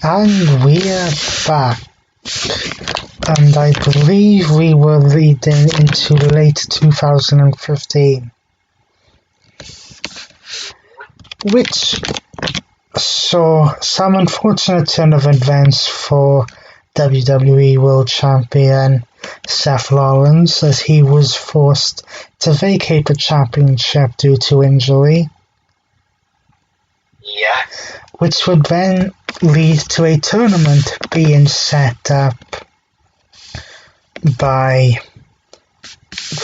And we're back. And I believe we were leading into late 2015. Which saw some unfortunate turn of events for WWE World Champion Seth Rollins, as he was forced to vacate the championship due to injury. Yeah. Which would then lead to a tournament being set up by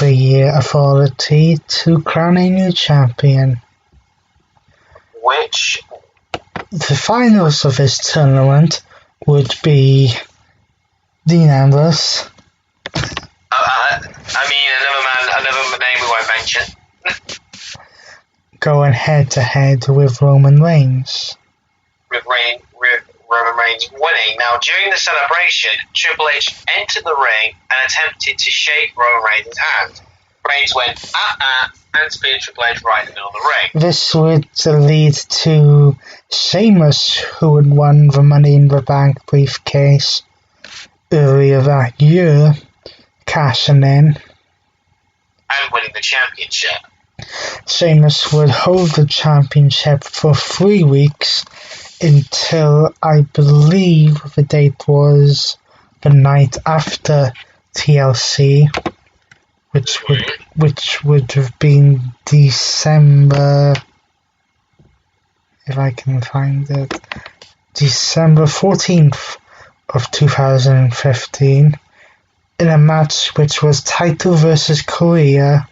the Authority to crown a new champion. Which? The finals of this tournament would be Dean Ambrose. Another name we won't mention. Going head to head with Roman Reigns. With Roman Reigns winning. Now, during the celebration, Triple H entered the ring and attempted to shake Roman Reigns' hand. Reigns went, and speared Triple H right in the middle of the ring. This would lead to Sheamus, who had won the Money in the Bank briefcase earlier that year, cashing in. And winning the championship. Sheamus would hold the championship for 3 weeks until, I believe the date was the night after TLC, which would have been December, if I can find it, December 14th of 2015, in a match which was title versus career.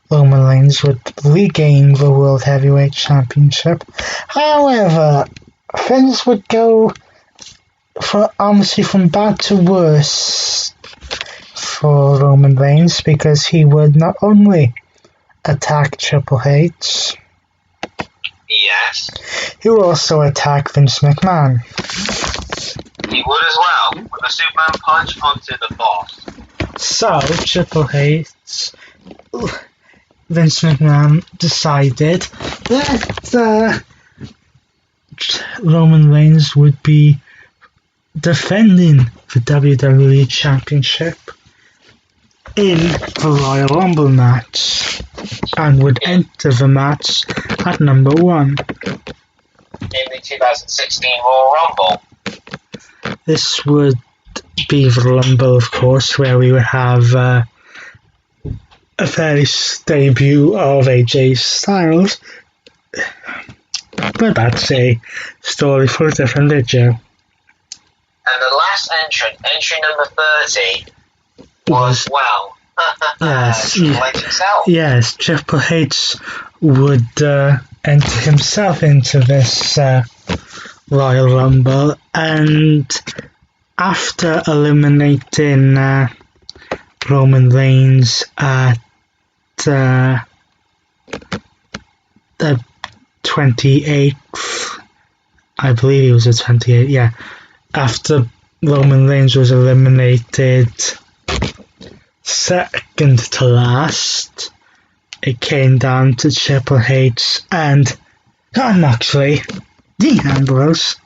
Roman Reigns would regain the World Heavyweight Championship. However, things would go honestly from bad to worse for Roman Reigns, because he would not only attack Triple H, yes, he would also attack Vince McMahon. He would as well, with a Superman punch onto the boss. So, Triple H, Vince McMahon decided that Roman Reigns would be defending the WWE Championship in the Royal Rumble match, and would enter the match at number 1. In the 2016 Royal Rumble. This would be the Rumble, of course, where we would have a first debut of AJ Styles, but that's a story for a different video. And the last entrant, entry number 30, was, well, Triple H himself. Yes, Triple H would enter himself into this Royal Rumble, and after eliminating Roman Reigns at the 28th, I believe he was the 28th, yeah. After Roman Reigns was eliminated second to last, it came down to Triple H and Jon Moxley, Dean Ambrose,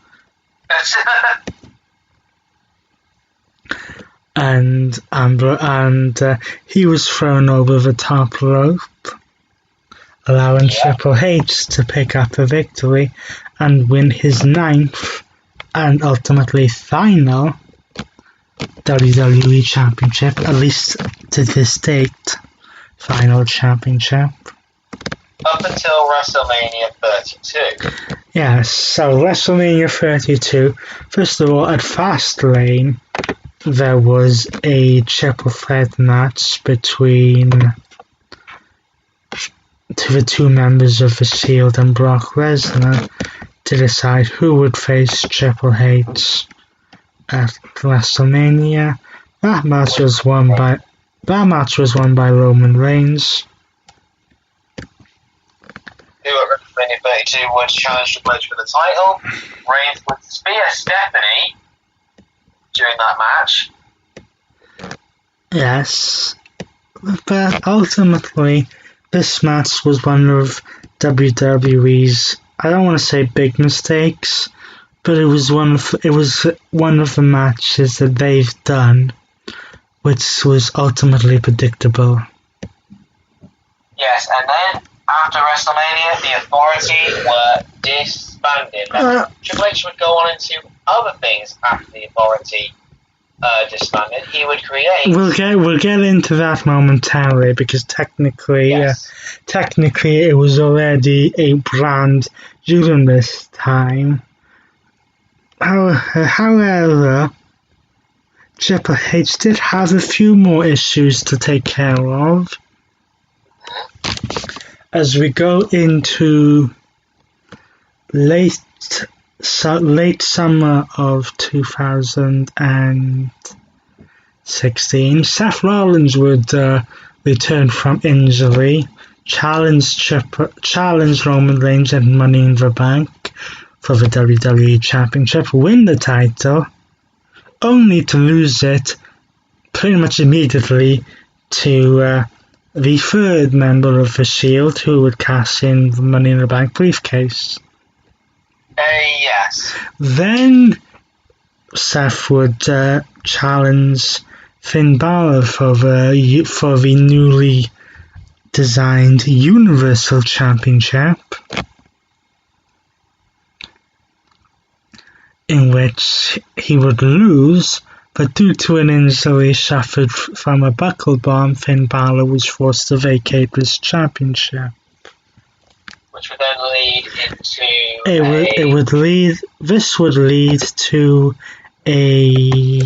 and he was thrown over the top rope, allowing Triple H to pick up a victory and win his 9th and ultimately final WWE Championship, at least to this date, final championship. Up until WrestleMania 32. Yeah, so WrestleMania 32, first of all, at Fastlane, there was a triple threat match between the two members of the Shield and Brock Lesnar to decide who would face Triple H at WrestleMania. That match was won by Roman Reigns, who at WrestleMania 32 would challenge Triple H for the title. Reigns would spear Stephanie during that match. Yes, but ultimately this match was one of WWE's, I don't want to say big mistakes, but it was one of the matches that they've done, which was ultimately predictable. Yes, and then after WrestleMania, the Authority were disbanded. Triple H would go on and do other things after the Authority disbanded. He would create. We'll get into that momentarily, because technically it was already a brand during this time. However, Triple H did have a few more issues to take care of. As we go into late summer of 2016, Seth Rollins would return from injury, challenge Roman Reigns at Money in the Bank for the WWE Championship, win the title, only to lose it pretty much immediately to the third member of the Shield, who would cash in the Money in the Bank briefcase. Yes. Then Seth would challenge Finn Balor for the newly designed Universal Championship, in which he would lose, but due to an injury suffered from a buckle bomb, Finn Balor was forced to vacate this championship. Which would then lead into This would lead to a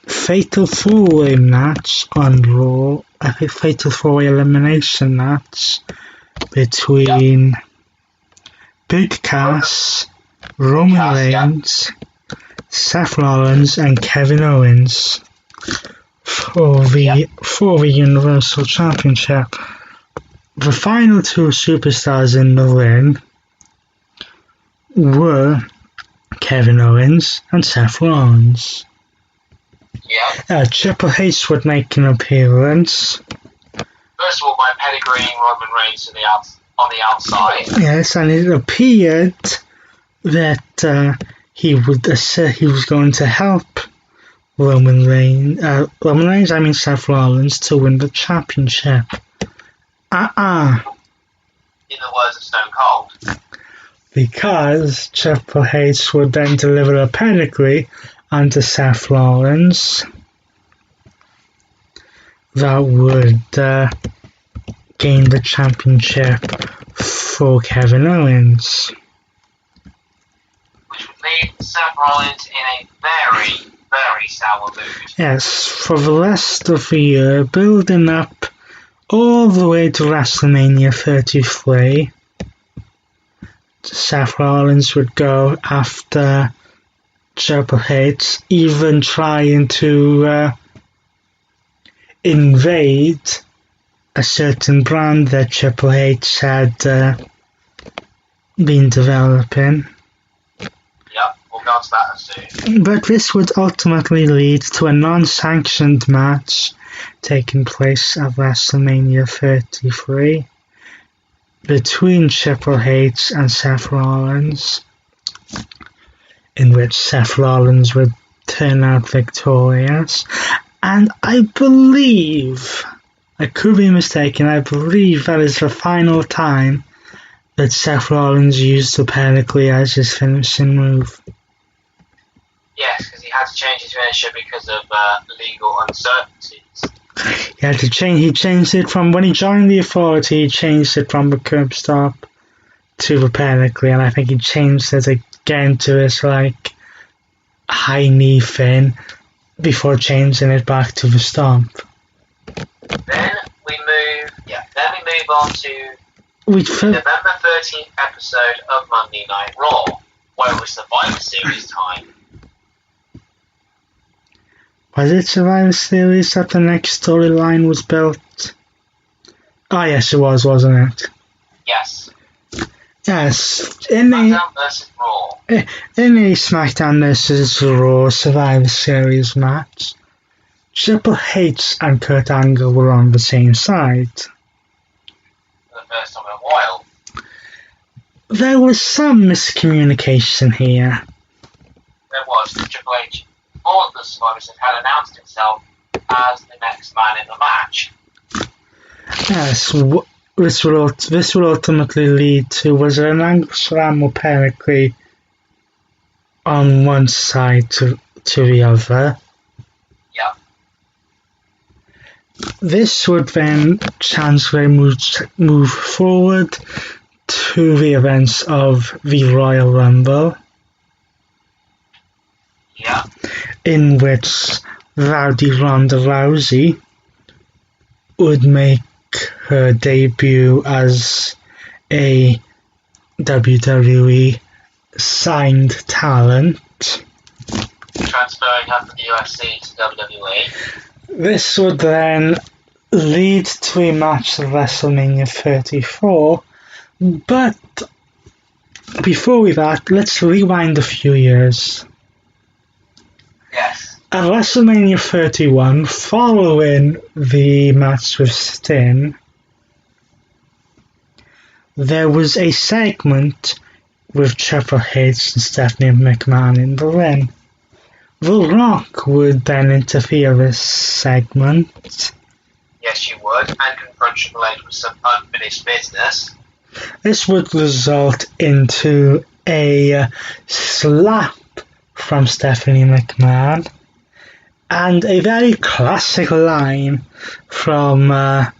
fatal four-way match on Raw, a fatal four-way elimination match between Big Cass, Roman Reigns, Seth Rollins and Kevin Owens for the Universal Championship. The final two superstars in the ring were Kevin Owens and Seth Rollins. Triple H would make an appearance. First of all, by pedigreeing Roman Reigns on the outside. Yes, and it appeared that he was going to help Seth Rollins to win the championship. In the words of Stone Cold. Because Triple H would then deliver a pedigree onto Seth Rollins that would gain the championship for Kevin Owens. Which would leave Seth Rollins in a very, very sour mood. Yes, for the rest of the year, building up all the way to WrestleMania 33, Seth Rollins would go after Triple H, even trying to invade a certain brand that Triple H had been developing. We'll go on to that soon. But this would ultimately lead to a non-sanctioned match taking place at WrestleMania 33 between Triple H and Seth Rollins, in which Seth Rollins would turn out victorious. And I believe, I could be mistaken, I believe that is the final time that Seth Rollins used the pedigree as his finishing move. Yes, because he had to change his finisher because of legal uncertainties. He changed it from, when he joined the Authority, he changed it from the curb stop to the pedigree, and I think he changed it again to his high knee fin before changing it back to the stomp. Then we move on to the November 13th episode of Monday Night Raw, where it was Survivor Series time. Was it Survivor Series that the next storyline was built? Oh yes, it was, wasn't it? Yes. Yes. SmackDown vs. Raw. In a SmackDown vs. Raw Survivor Series match, Triple H and Kurt Angle were on the same side. For the first time in a while. there was some miscommunication here. There was. Triple H, before the Survivor Series, had announced himself as the next man in the match. Yes, this will ultimately lead to, was it an Angle Slam or Pericles on one side to the other? Yeah. This would then transfer move forward to the events of the Royal Rumble. Yeah. In which Rowdy Ronda Rousey would make her debut as a WWE signed talent. Transferring her from the UFC to WWE. This would then lead to a match at WrestleMania 34, but before that, let's rewind a few years. Yes. At WrestleMania 31, following the match with Sting, there was a segment with Triple H and Stephanie McMahon in the ring. The Rock would then interfere this segment. Yes, you would, and confront Triple H with some unfinished business. This would result into a slap from Stephanie McMahon and a very classic line from The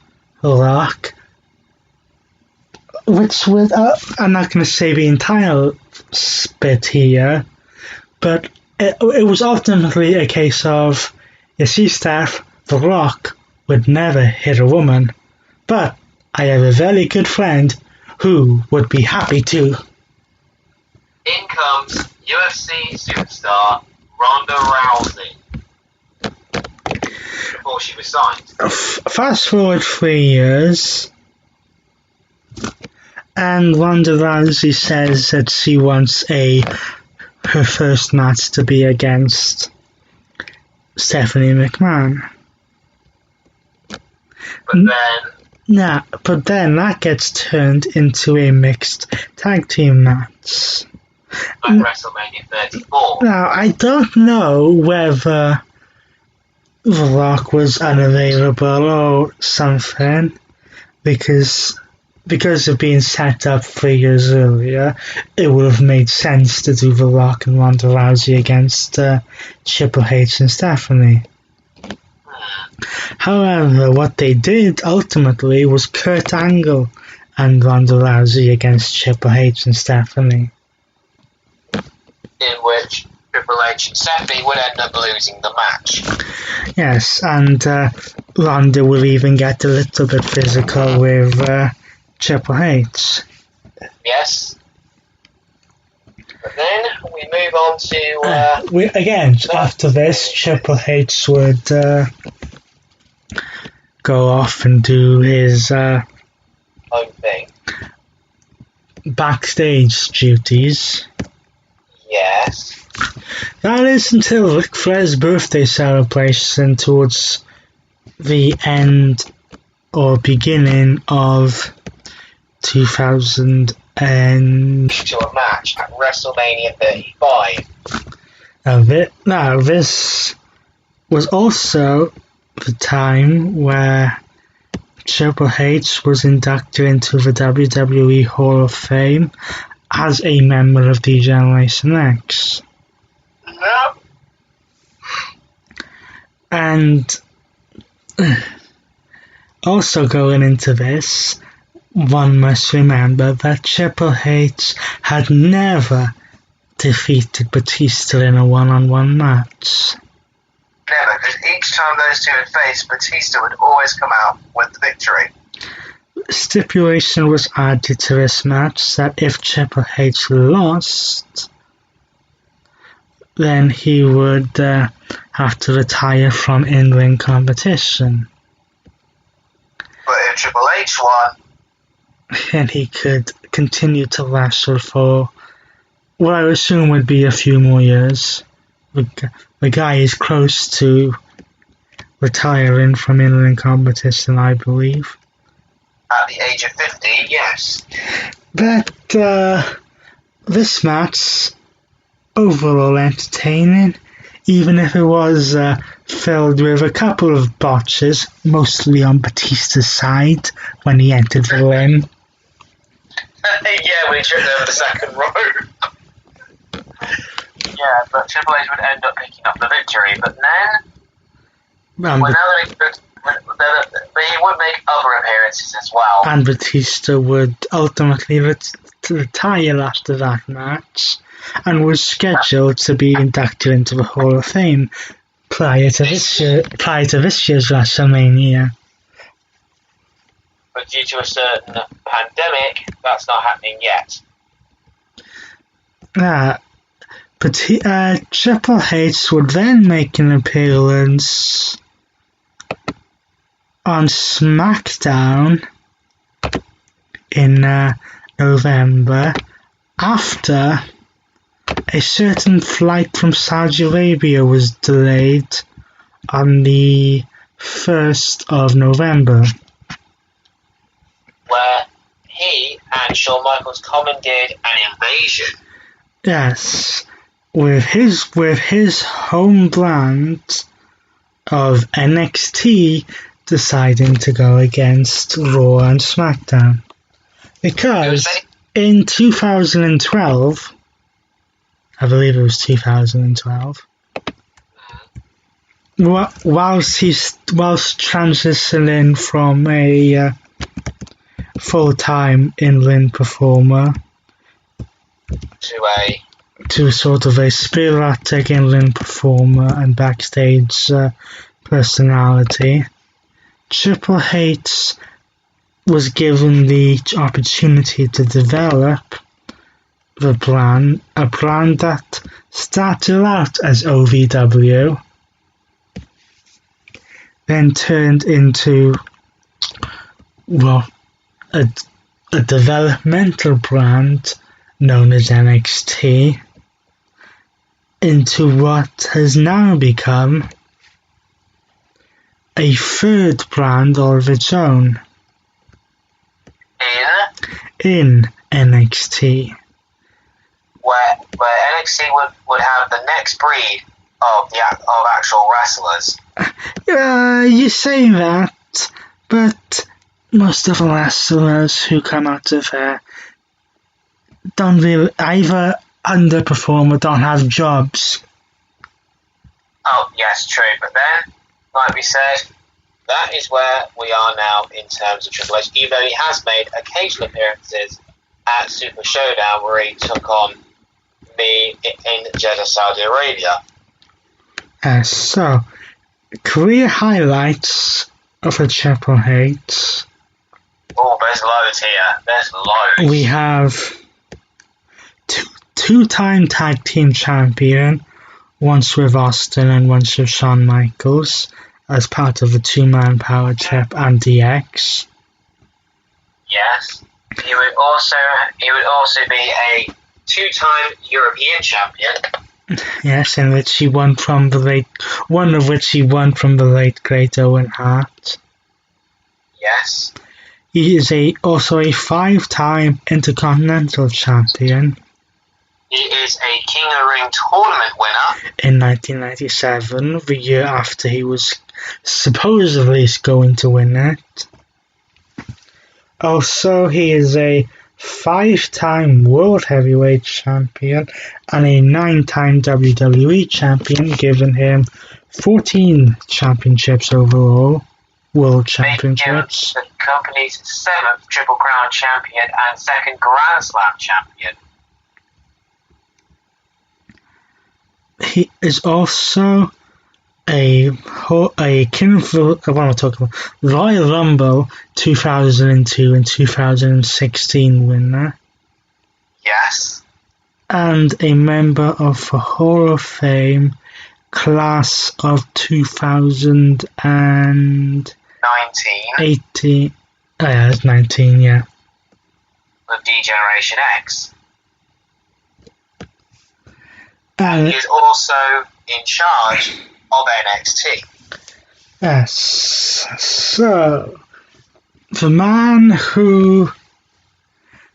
Rock, which would, I'm not going to say the entire bit here, but it was ultimately a case of, you see, Steph, The Rock would never hit a woman, but I have a very good friend who would be happy to. In comes UFC superstar Ronda Rousey before she was signed. Fast forward 3 years, and Ronda Rousey says that she wants her first match to be against Stephanie McMahon. But then that gets turned into a mixed tag team match. At WrestleMania 34. Now, I don't know whether The Rock was unavailable or something, because of being set up 3 years earlier, it would have made sense to do The Rock and Ronda Rousey against Triple H and Stephanie. However, what they did ultimately was Kurt Angle and Ronda Rousey against Triple H and Stephanie. In which Triple H and Stephanie would end up losing the match. Yes, and Ronda will even get a little bit physical with Triple H. Yes. But then we move on to... after this, Triple H would go off and do his own thing. Backstage duties. Yes. That is until Ric Flair's birthday celebration towards the end or beginning of 2000 and... to a match at WrestleMania 35. Now, this was also the time where Triple H was inducted into the WWE Hall of Fame as a member of D-Generation X. Yep. And also going into this, one must remember that Triple H had never defeated Batista in a one-on-one match. Never, because each time those two had faced, Batista would always come out with the victory. Stipulation was added to this match that if Triple H lost, then he would have to retire from in-ring competition. But if Triple H won, then he could continue to wrestle for what I assume would be a few more years. The guy is close to retiring from in-ring competition, I believe. At the age of 50, yes. But this match, overall entertaining, even if it was filled with a couple of botches, mostly on Batista's side when he entered the ring. Yeah, when he tripped over the second rope. Yeah, but Triple H would end up picking up the victory. But then, but he would make other appearances as well. And Batista would ultimately retire after that match, and was scheduled to be inducted into the Hall of Fame prior to this year's WrestleMania. But due to a certain pandemic, that's not happening yet. Triple H would then make an appearance on SmackDown in November after a certain flight from Saudi Arabia was delayed on the 1st of November. Where he and Shawn Michaels commandeered an invasion. Yes, with his home brand of NXT deciding to go against Raw and SmackDown. Because in 2012, I believe it was 2012, whilst transitioning from a full-time in-ring performer to sort of a sporadic in-ring performer and backstage personality, Triple H was given the opportunity to develop a brand that started out as OVW, then turned into, a developmental brand known as NXT, into what has now become a third brand of its own in NXT. Where NXT would have the next breed of actual wrestlers. You say that, but most of the wrestlers who come out of there don't really either underperform or don't have jobs. Oh, yes, true. But then, like we said, that is where we are now in terms of Triple H, even though he has made occasional appearances at Super Showdown where he took on me in Jeddah, Saudi Arabia. So, career highlights of a Triple H. Oh, there's loads here. There's loads. We have two-time tag team champion, once with Austin and once with Shawn Michaels, as part of the two-man power trip and DX. Yes. He would also be a two-time European champion. Yes, in which he won from one of which he won from the late great Owen Hart. Yes. He is also a 5-time Intercontinental Champion. He is a King of the Ring tournament winner. In 1997, the year after he was supposedly going to win it. Also, he is a 5-time World Heavyweight Champion and a 9-time WWE Champion, giving him 14 championships overall. World Championships. Making him the company's 7th Triple Crown Champion and 2nd Grand Slam Champion. He is also a King of Royal Rumble 2002 and 2016 winner. Yes. And a member of the Hall of Fame class of 2018. It's 19, yeah. With D-Generation X. He is also in charge of NXT. Yes. So, the man who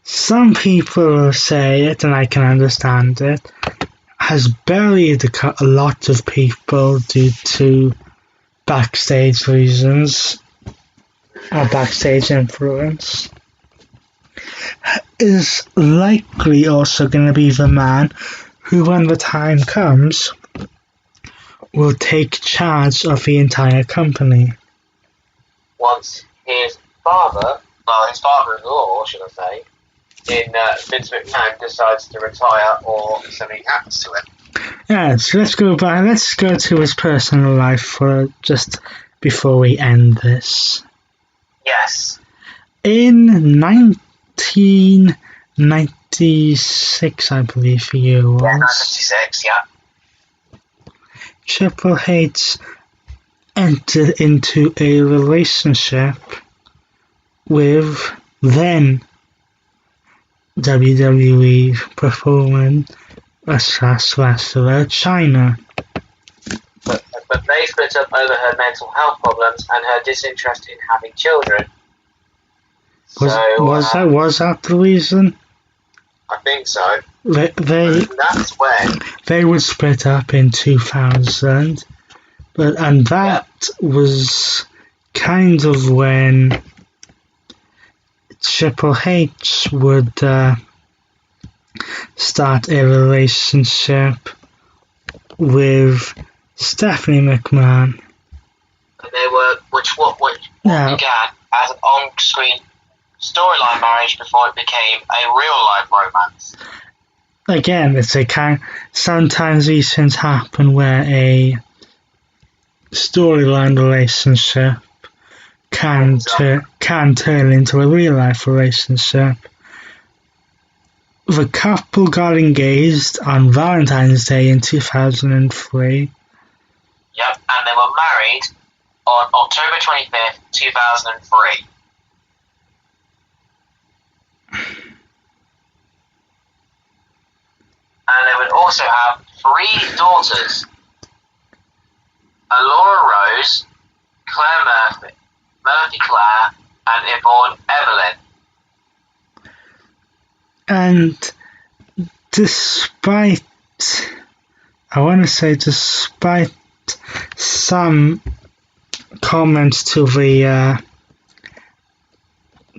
some people say it, and I can understand it, has buried a lot of people due to backstage reasons or backstage influence, is likely also going to be the man who, when the time comes, will take charge of the entire company. Once his father-in-law, should I say, Vince McMahon decides to retire or something happens to him. Yeah, so let's go to his personal life for just before we end this. Yes. In 1996, I believe the year was. Yeah, 1996, yeah. Triple H entered into a relationship with then WWE performer / wrestler Chyna. But they split up over her mental health problems and her disinterest in having children. Was that the reason? I think so. That's when they would split up in 2000, and that was kind of when Triple H would start a relationship with Stephanie McMahon. And they were, which began as an on-screen storyline marriage before it became a real-life romance. Again, sometimes these things happen where a storyline relationship can turn into a real-life relationship. The couple got engaged on Valentine's Day in 2003. Yep, and they were married on October 25th, 2003. And they would also have 3 daughters: Laura Rose, Claire Murphy Claire, and Yvonne Evelyn. And despite some comments to the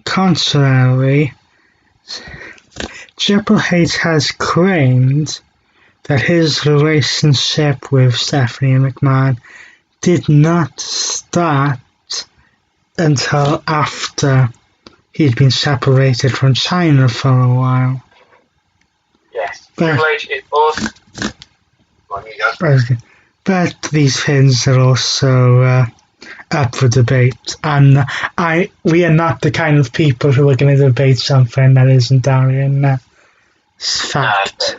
contrary, Triple H has claimed that his relationship with Stephanie McMahon did not start until after he'd been separated from Chyna for a while. Yes, Triple H is also... But these things are also up for debate, and we are not the kind of people who are going to debate something that isn't our fact.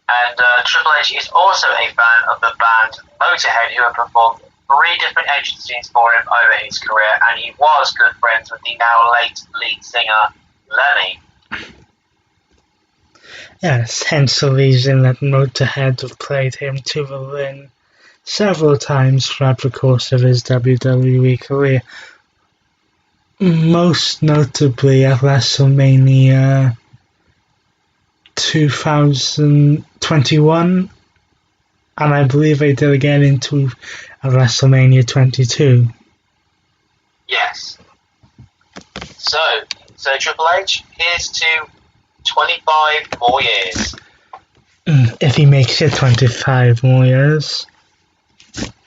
And Triple H is also a fan of the band Motorhead, who have performed 3 different entrances for him over his career, and he was good friends with the now late lead singer Lemmy. Yes, hence the reason that Motorhead have played him to the ring several times throughout the course of his WWE career. Most notably at WrestleMania 2021, and I believe they did again into WrestleMania 22. Yes. So Triple H, here's to 25 more years. If he makes it 25 more years.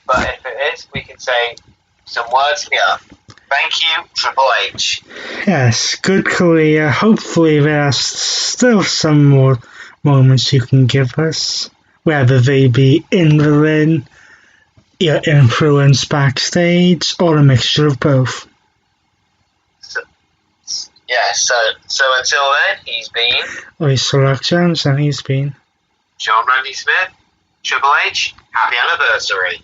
But if it is, we can say some words here. Thank you, Triple H. Yes, good career. Hopefully there are still some more moments you can give us, whether they be in the ring, your influence backstage, or a mixture of both. So until then, he's been Lisa Rock Jones, and he's been John Randy Smith. Triple H, happy anniversary.